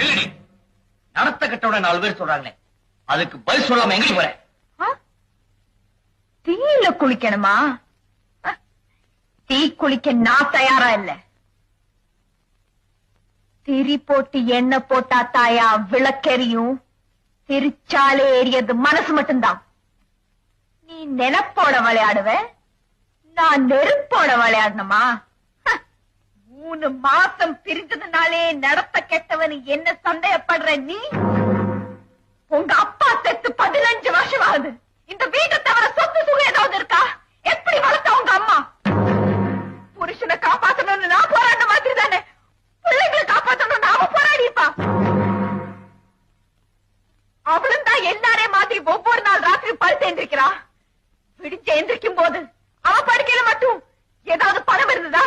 இல்லடி, நடத்த கட்டோட 4 பேர் சொல்றாங்களே, அதுக்கு பதில் சொல்லாம எங்க போற? தீயில குளிக்கணுமா? தீ குளிக்க நான் தயாரா இல்ல. திரி போட்டு எண்ணெய் போட்டா தாயா விளக்கெரியும். திரிச்சாலே எரியது மனசு மட்டும்தான். நீ நெனப்போட விளையாடுவ, நான் நெருப்போட விளையாடணுமா? 3 மாசம் பிரிஞ்சதுனாலே நடத்த கெட்டவன் என்ன சந்தேகப்படுற நீ? உங்க அப்பா செத்து 15 வருஷம் ஆகுது. இந்த வீட்டை தவிர சொத்து சுகம் ஏதாவது இருக்கா? எப்படி வளர்த்த உங்க அம்மா? புருஷனை காப்பாத்தணும்னு நான் போராடின மாதிரி தானே பிள்ளைங்களை காப்பாத்தணும்னு அவ போராடிப்பா. அவளும் தான் எல்லாரே மாதிரி ஒவ்வொரு நாள் ராத்திரி படுத்து எந்திரிக்கிறா. விடிச்சு எந்திரிக்கும் போது அவ படுக்கையில மட்டும் ஏதாவது பணம் இருந்ததா?